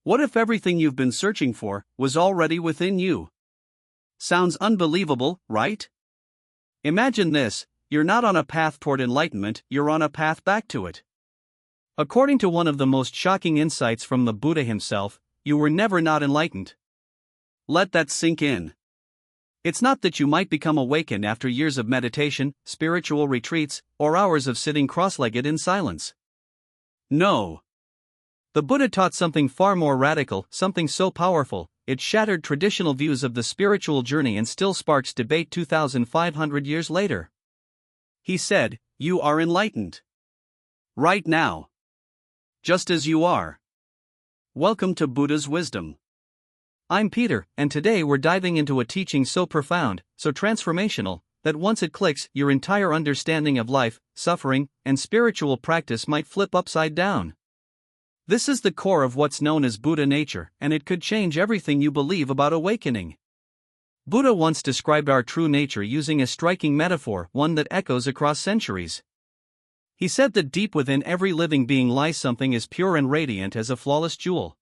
What if everything you've been searching for was already within you? Sounds unbelievable, right? Imagine this: you're not on a path toward enlightenment, you're on a path back to it. According to one of the most shocking insights from the Buddha himself, you were never not enlightened. Let that sink in. It's not that you might become awakened after years of meditation, spiritual retreats, or hours of sitting cross-legged in silence. No. The Buddha taught something far more radical, something so powerful, it shattered traditional views of the spiritual journey and still sparks debate 2,500 years later. He said, "You are enlightened. Right now. Just as you are." Welcome to Buddha's wisdom. I'm Peter, and today we're diving into a teaching so profound, so transformational, that once it clicks, your entire understanding of life, suffering, and spiritual practice might flip upside down. This is the core of what's known as Buddha nature, and it could change everything you believe about awakening. Buddha once described our true nature using a striking metaphor, one that echoes across centuries. He said that deep within every living being lies something as pure and radiant as a flawless jewel.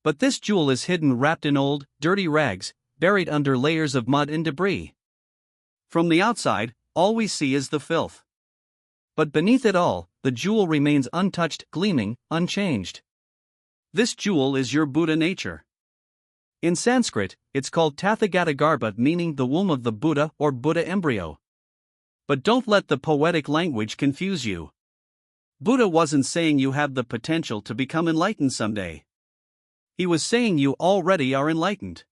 But this jewel is hidden, wrapped in old, dirty rags, buried under layers of mud and debris. From the outside, all we see is the filth. But beneath it all, the jewel remains untouched, gleaming, unchanged. This jewel is your Buddha nature. In Sanskrit, it's called Tathāgatagarbha, meaning the womb of the Buddha or Buddha embryo. But don't let the poetic language confuse you. Buddha wasn't saying you have the potential to become enlightened someday. He was saying you already are enlightened.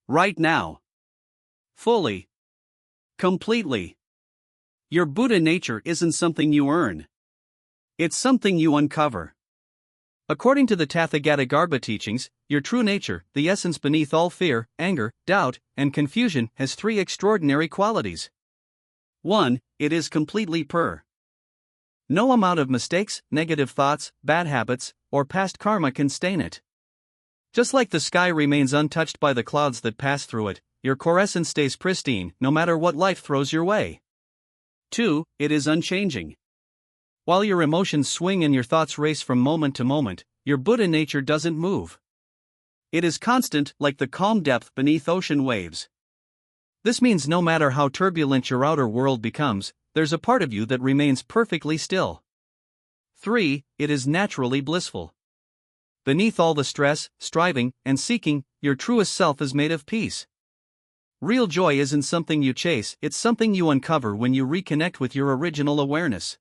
Right now. Fully. Completely. Your Buddha nature isn't something you earn. It's something you uncover. According to the Tathāgatagarbha teachings, your true nature, the essence beneath all fear, anger, doubt, and confusion, has three extraordinary qualities. 1. It is completely pure. No amount of mistakes, negative thoughts, bad habits, or past karma can stain it. Just like the sky remains untouched by the clouds that pass through it, your core essence stays pristine, no matter what life throws your way. 2. It is unchanging. While your emotions swing and your thoughts race from moment to moment, your Buddha nature doesn't move. It is constant, like the calm depth beneath ocean waves. This means no matter how turbulent your outer world becomes, there's a part of you that remains perfectly still. 3. It is naturally blissful. Beneath all the stress, striving, and seeking, your truest self is made of peace. Real joy isn't something you chase, it's something you uncover when you reconnect with your original awareness.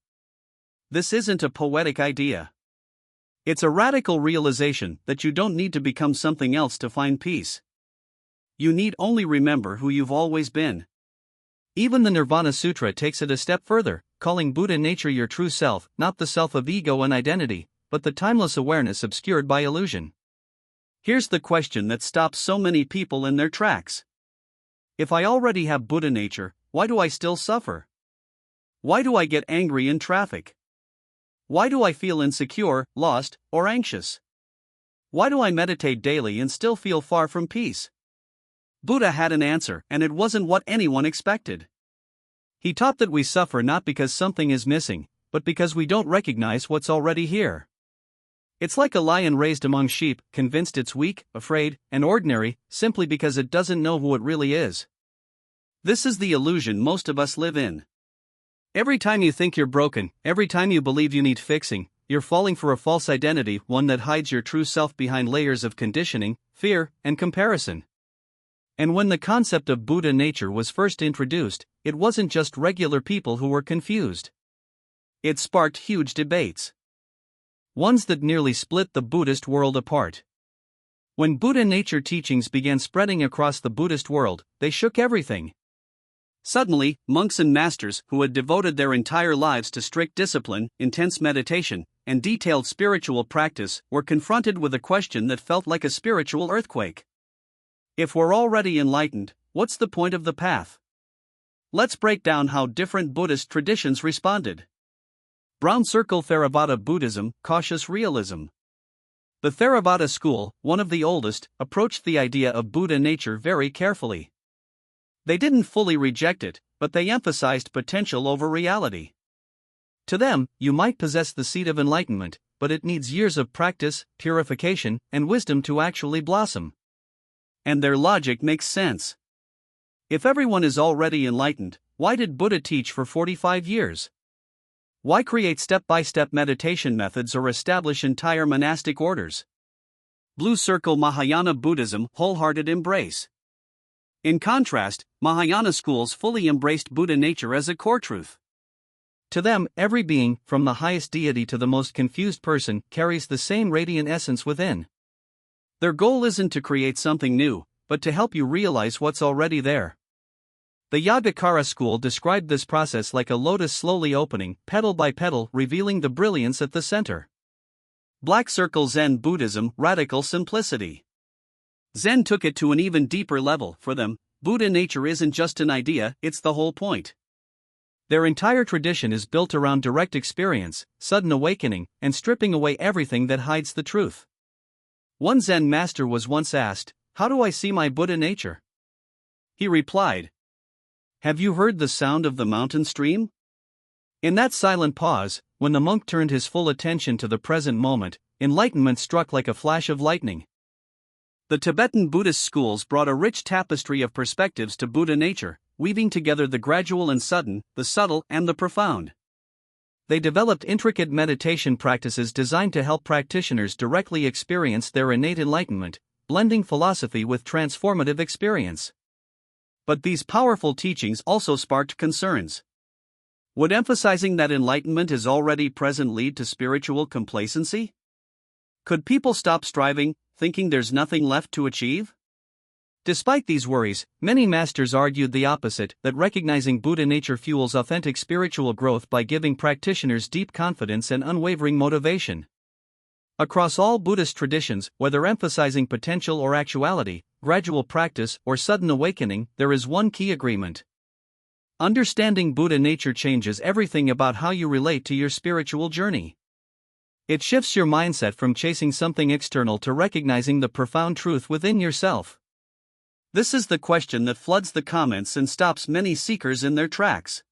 This isn't a poetic idea. It's a radical realization that you don't need to become something else to find peace. You need only remember who you've always been. Even the Nirvana Sutra takes it a step further, calling Buddha nature your true self, not the self of ego and identity, but the timeless awareness obscured by illusion. Here's the question that stops so many people in their tracks. If I already have Buddha nature, why do I still suffer? Why do I get angry in traffic? Why do I feel insecure, lost, or anxious? Why do I meditate daily and still feel far from peace? Buddha had an answer, and it wasn't what anyone expected. He taught that we suffer not because something is missing, but because we don't recognize what's already here. It's like a lion raised among sheep, convinced it's weak, afraid, and ordinary, simply because it doesn't know who it really is. This is the illusion most of us live in. Every time you think you're broken, every time you believe you need fixing, you're falling for a false identity, one that hides your true self behind layers of conditioning, fear, and comparison. And when the concept of Buddha nature was first introduced, it wasn't just regular people who were confused. It sparked huge debates. Ones that nearly split the Buddhist world apart. When Buddha nature teachings began spreading across the Buddhist world, they shook everything. Suddenly, monks and masters who had devoted their entire lives to strict discipline, intense meditation, and detailed spiritual practice were confronted with a question that felt like a spiritual earthquake. If we're already enlightened, what's the point of the path? Let's break down how different Buddhist traditions responded. Brown Circle Theravada Buddhism, Cautious Realism. The Theravada school, one of the oldest, approached the idea of Buddha nature very carefully. They didn't fully reject it, but they emphasized potential over reality. To them, you might possess the seed of enlightenment, but it needs years of practice, purification, and wisdom to actually blossom. And their logic makes sense. If everyone is already enlightened, why did Buddha teach for 45 years? Why create step-by-step meditation methods or establish entire monastic orders? Blue Circle Mahayana Buddhism, wholehearted embrace. In contrast, Mahayana schools fully embraced Buddha nature as a core truth. To them, every being, from the highest deity to the most confused person, carries the same radiant essence within. Their goal isn't to create something new, but to help you realize what's already there. The Yogacara school described this process like a lotus slowly opening, petal by petal, revealing the brilliance at the center. Black Circle Zen Buddhism, radical simplicity. Zen took it to an even deeper level. For them, Buddha nature isn't just an idea, it's the whole point. Their entire tradition is built around direct experience, sudden awakening, and stripping away everything that hides the truth. One Zen master was once asked, "How do I see my Buddha nature?" He replied, "Have you heard the sound of the mountain stream?" In that silent pause, when the monk turned his full attention to the present moment, enlightenment struck like a flash of lightning. The Tibetan Buddhist schools brought a rich tapestry of perspectives to Buddha nature, weaving together the gradual and sudden, the subtle and the profound. They developed intricate meditation practices designed to help practitioners directly experience their innate enlightenment, blending philosophy with transformative experience. But these powerful teachings also sparked concerns. Would emphasizing that enlightenment is already present lead to spiritual complacency? Could people stop striving, thinking there's nothing left to achieve? Despite these worries, many masters argued the opposite, that recognizing Buddha nature fuels authentic spiritual growth by giving practitioners deep confidence and unwavering motivation. Across all Buddhist traditions, whether emphasizing potential or actuality, gradual practice or sudden awakening, there is one key agreement. Understanding Buddha nature changes everything about how you relate to your spiritual journey. It shifts your mindset from chasing something external to recognizing the profound truth within yourself. This is the question that floods the comments and stops many seekers in their tracks.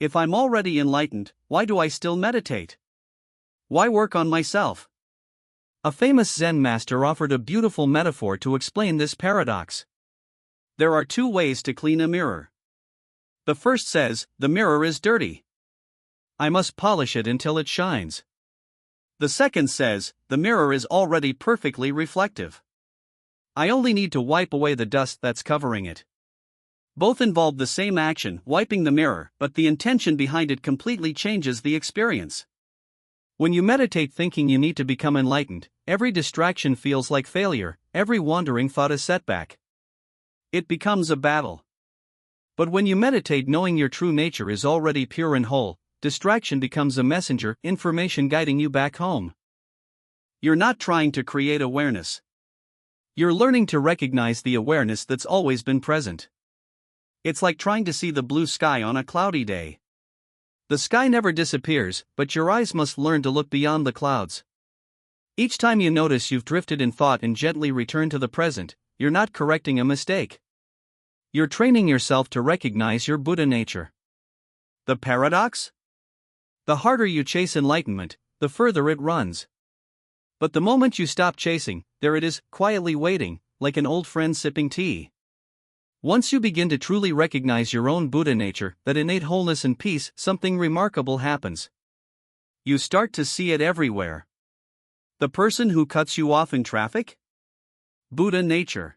If I'm already enlightened, why do I still meditate? Why work on myself? A famous Zen master offered a beautiful metaphor to explain this paradox. There are two ways to clean a mirror. The first says, the mirror is dirty. I must polish it until it shines. The second says, the mirror is already perfectly reflective. I only need to wipe away the dust that's covering it. Both involve the same action, wiping the mirror, but the intention behind it completely changes the experience. When you meditate thinking you need to become enlightened, every distraction feels like failure, every wandering thought a setback. It becomes a battle. But when you meditate knowing your true nature is already pure and whole, distraction becomes a messenger, information guiding you back home. You're not trying to create awareness. You're learning to recognize the awareness that's always been present. It's like trying to see the blue sky on a cloudy day. The sky never disappears, but your eyes must learn to look beyond the clouds. Each time you notice you've drifted in thought and gently return to the present, you're not correcting a mistake. You're training yourself to recognize your Buddha nature. The paradox? The harder you chase enlightenment, the further it runs. But the moment you stop chasing, there it is, quietly waiting, like an old friend sipping tea. Once you begin to truly recognize your own Buddha nature, that innate wholeness and peace, something remarkable happens. You start to see it everywhere. The person who cuts you off in traffic? Buddha nature.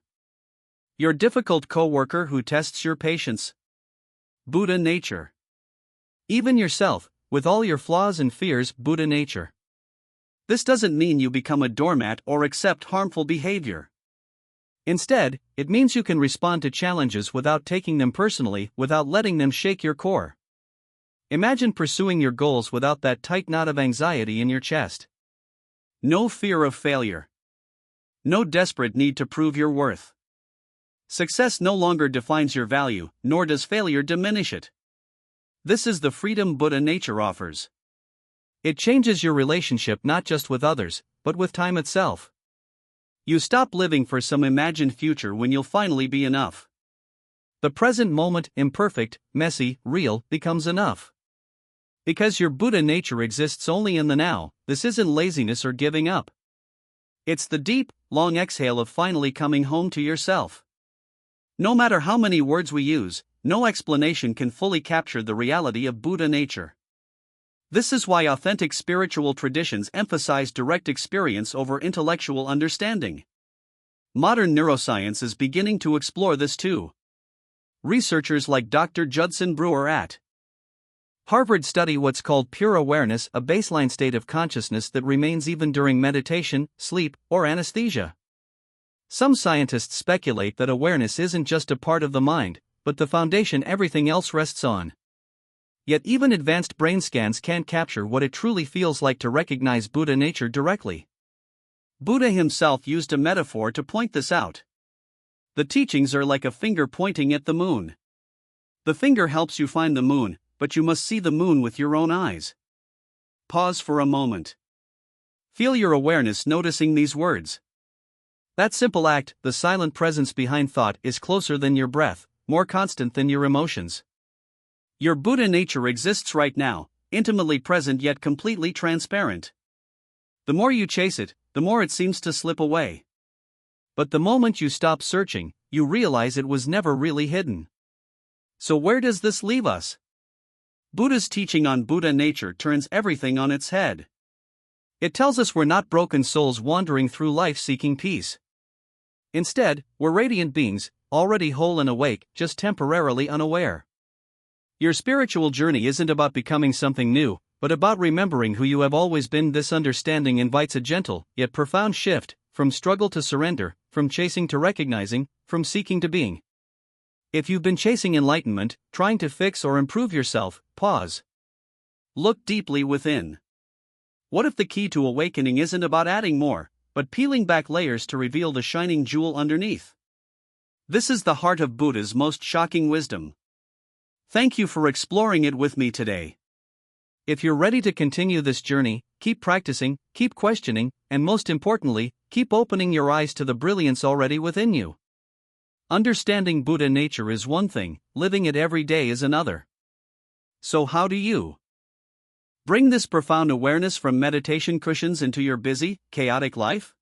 Your difficult coworker who tests your patience? Buddha nature. Even yourself, with all your flaws and fears, Buddha nature. This doesn't mean you become a doormat or accept harmful behavior. Instead, it means you can respond to challenges without taking them personally, without letting them shake your core. Imagine pursuing your goals without that tight knot of anxiety in your chest. No fear of failure. No desperate need to prove your worth. Success no longer defines your value, nor does failure diminish it. This is the freedom Buddha nature offers. It changes your relationship not just with others, but with time itself. You stop living for some imagined future when you'll finally be enough. The present moment, imperfect, messy, real, becomes enough. Because your Buddha nature exists only in the now, this isn't laziness or giving up. It's the deep, long exhale of finally coming home to yourself. No matter how many words we use, no explanation can fully capture the reality of Buddha nature. This is why authentic spiritual traditions emphasize direct experience over intellectual understanding. Modern neuroscience is beginning to explore this too. Researchers like Dr. Judson Brewer at Harvard study what's called pure awareness, a baseline state of consciousness that remains even during meditation, sleep, or anesthesia. Some scientists speculate that awareness isn't just a part of the mind, but the foundation everything else rests on. Yet even advanced brain scans can't capture what it truly feels like to recognize Buddha nature directly. Buddha himself used a metaphor to point this out. The teachings are like a finger pointing at the moon. The finger helps you find the moon, but you must see the moon with your own eyes. Pause for a moment. Feel your awareness noticing these words. That simple act, the silent presence behind thought, is closer than your breath, more constant than your emotions. Your Buddha nature exists right now, intimately present yet completely transparent. The more you chase it, the more it seems to slip away. But the moment you stop searching, you realize it was never really hidden. So where does this leave us? Buddha's teaching on Buddha nature turns everything on its head. It tells us we're not broken souls wandering through life seeking peace. Instead, we're radiant beings, already whole and awake, just temporarily unaware. Your spiritual journey isn't about becoming something new, but about remembering who you have always been. This understanding invites a gentle, yet profound shift, from struggle to surrender, from chasing to recognizing, from seeking to being. If you've been chasing enlightenment, trying to fix or improve yourself, pause. Look deeply within. What if the key to awakening isn't about adding more, but peeling back layers to reveal the shining jewel underneath? This is the heart of Buddha's most shocking wisdom. Thank you for exploring it with me today. If you're ready to continue this journey, keep practicing, keep questioning, and most importantly, keep opening your eyes to the brilliance already within you. Understanding Buddha nature is one thing, living it every day is another. So how do you bring this profound awareness from meditation cushions into your busy, chaotic life?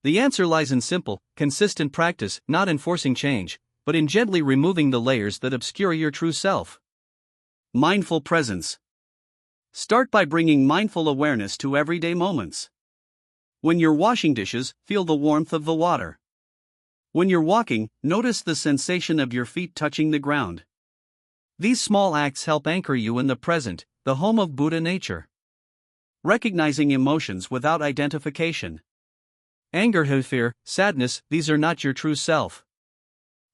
The answer lies in simple, consistent practice, not in forcing change, but in gently removing the layers that obscure your true self. Mindful presence. Start by bringing mindful awareness to everyday moments. When you're washing dishes, feel the warmth of the water. When you're walking, notice the sensation of your feet touching the ground. These small acts help anchor you in the present, the home of Buddha nature. Recognizing emotions without identification. Anger, fear, sadness, these are not your true self.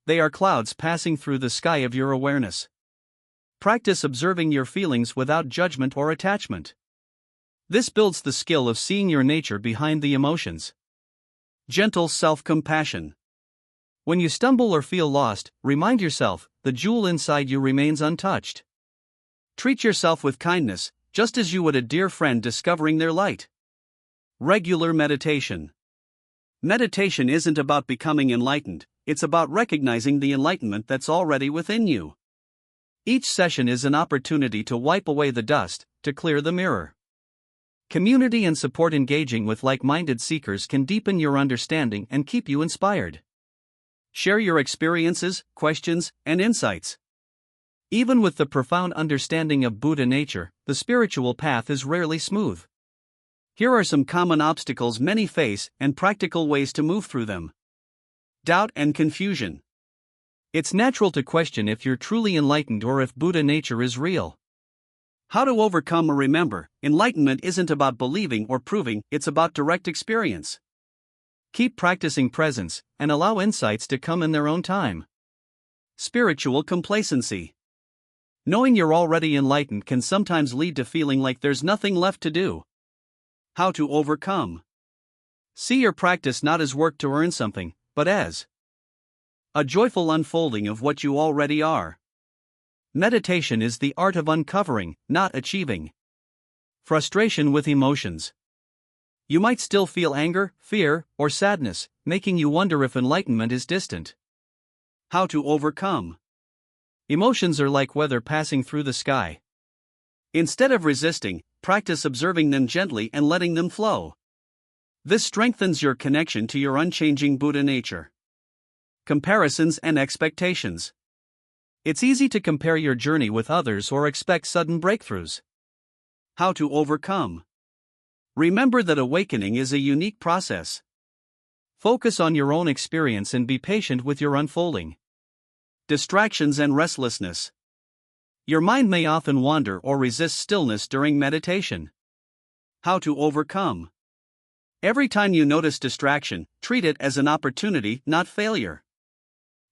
They are clouds passing through the sky of your awareness. Practice observing your feelings without judgment or attachment. This builds the skill of seeing your nature behind the emotions. Gentle self-compassion. When you stumble or feel lost, remind yourself, the jewel inside you remains untouched. Treat yourself with kindness, just as you would a dear friend discovering their light. Regular meditation. Meditation isn't about becoming enlightened, it's about recognizing the enlightenment that's already within you. Each session is an opportunity to wipe away the dust, to clear the mirror. Community and support. Engaging with like-minded seekers can deepen your understanding and keep you inspired. Share your experiences, questions, and insights. Even with the profound understanding of Buddha nature, the spiritual path is rarely smooth. Here are some common obstacles many face and practical ways to move through them. Doubt and confusion. It's natural to question if you're truly enlightened or if Buddha nature is real. How to overcome or remember, enlightenment isn't about believing or proving, it's about direct experience. Keep practicing presence, and allow insights to come in their own time. Spiritual complacency. Knowing you're already enlightened can sometimes lead to feeling like there's nothing left to do. How to overcome. See your practice not as work to earn something, but as a joyful unfolding of what you already are. Meditation is the art of uncovering, not achieving. Frustration with emotions. You might still feel anger, fear, or sadness, making you wonder if enlightenment is distant. How to overcome. Emotions are like weather passing through the sky. Instead of resisting, practice observing them gently and letting them flow. This strengthens your connection to your unchanging Buddha nature. Comparisons and expectations. It's easy to compare your journey with others or expect sudden breakthroughs. How to overcome. Remember that awakening is a unique process. Focus on your own experience and be patient with your unfolding. Distractions and restlessness. Your mind may often wander or resist stillness during meditation. How to overcome. Every time you notice distraction, treat it as an opportunity, not failure.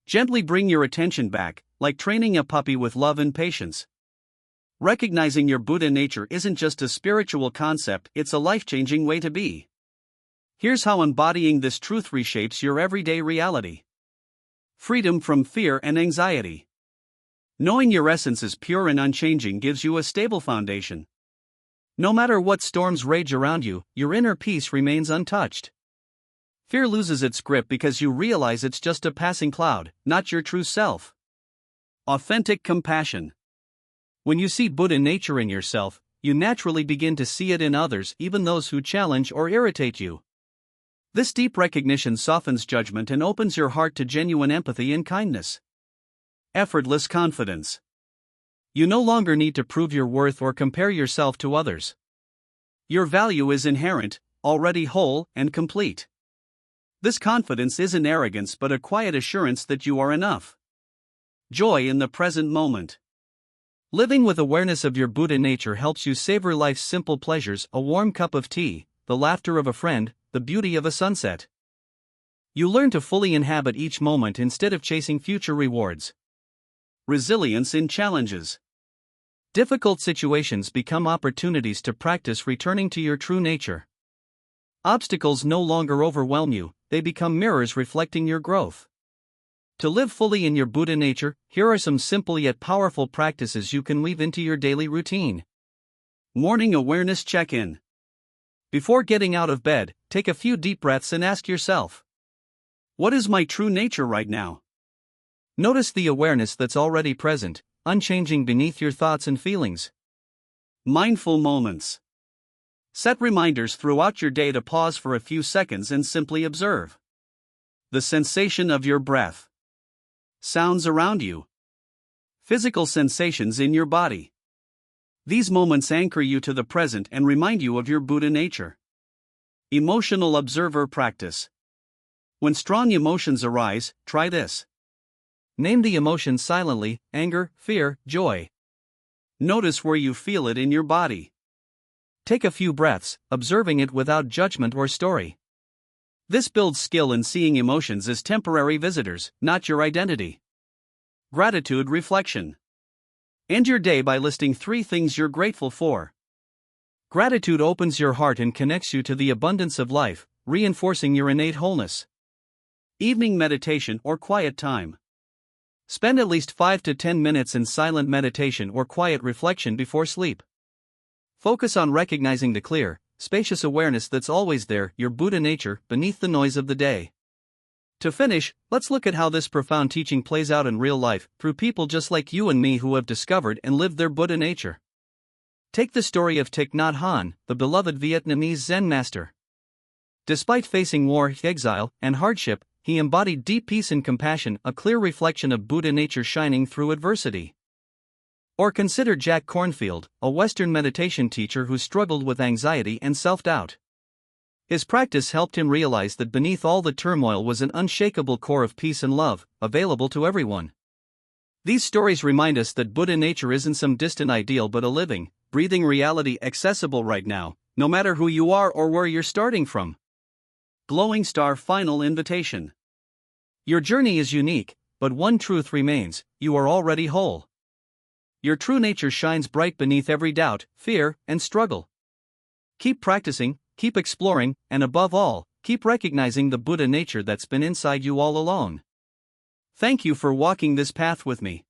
Gently bring your attention back, like training a puppy with love and patience. Recognizing your Buddha nature isn't just a spiritual concept, it's a life-changing way to be. Here's how embodying this truth reshapes your everyday reality. Freedom from fear and anxiety. Knowing your essence is pure and unchanging gives you a stable foundation. No matter what storms rage around you, your inner peace remains untouched. Fear loses its grip because you realize it's just a passing cloud, not your true self. Authentic compassion. When you see Buddha nature in yourself, you naturally begin to see it in others, even those who challenge or irritate you. This deep recognition softens judgment and opens your heart to genuine empathy and kindness. Effortless confidence. You no longer need to prove your worth or compare yourself to others. Your value is inherent, already whole and complete. This confidence isn't arrogance but a quiet assurance that you are enough. Joy in the present moment. Living with awareness of your Buddha nature helps you savor life's simple pleasures: a warm cup of tea, the laughter of a friend, the beauty of a sunset. You learn to fully inhabit each moment instead of chasing future rewards. Resilience in challenges. Difficult situations become opportunities to practice returning to your true nature. Obstacles no longer overwhelm you, they become mirrors reflecting your growth. To live fully in your Buddha nature, here are some simple yet powerful practices you can weave into your daily routine. Morning awareness check-in. Before getting out of bed, take a few deep breaths and ask yourself, what is my true nature right now? Notice the awareness that's already present, unchanging beneath your thoughts and feelings. Mindful moments. Set reminders throughout your day to pause for a few seconds and simply observe the sensation of your breath, sounds around you, physical sensations in your body. These moments anchor you to the present and remind you of your Buddha nature. Emotional observer practice. When strong emotions arise, try this. Name the emotion silently: anger, fear, joy. Notice where you feel it in your body. Take a few breaths, observing it without judgment or story. This builds skill in seeing emotions as temporary visitors, not your identity. Gratitude reflection. End your day by listing 3 things you're grateful for. Gratitude opens your heart and connects you to the abundance of life, reinforcing your innate wholeness. Evening meditation or quiet time. Spend at least 5 to 10 minutes in silent meditation or quiet reflection before sleep. Focus on recognizing the clear, spacious awareness that's always there, your Buddha nature, beneath the noise of the day. To finish, let's look at how this profound teaching plays out in real life, through people just like you and me who have discovered and lived their Buddha nature. Take the story of Thich Nhat Hanh, the beloved Vietnamese Zen master. Despite facing war, exile, and hardship, he embodied deep peace and compassion, a clear reflection of Buddha nature shining through adversity. Or consider Jack Kornfield, a Western meditation teacher who struggled with anxiety and self-doubt. His practice helped him realize that beneath all the turmoil was an unshakable core of peace and love, available to everyone. These stories remind us that Buddha nature isn't some distant ideal but a living, breathing reality accessible right now, no matter who you are or where you're starting from. Glowing Star Final Invitation. Your journey is unique, but one truth remains: you are already whole. Your true nature shines bright beneath every doubt, fear, and struggle. Keep practicing, keep exploring, and above all, keep recognizing the Buddha nature that's been inside you all along. Thank you for walking this path with me.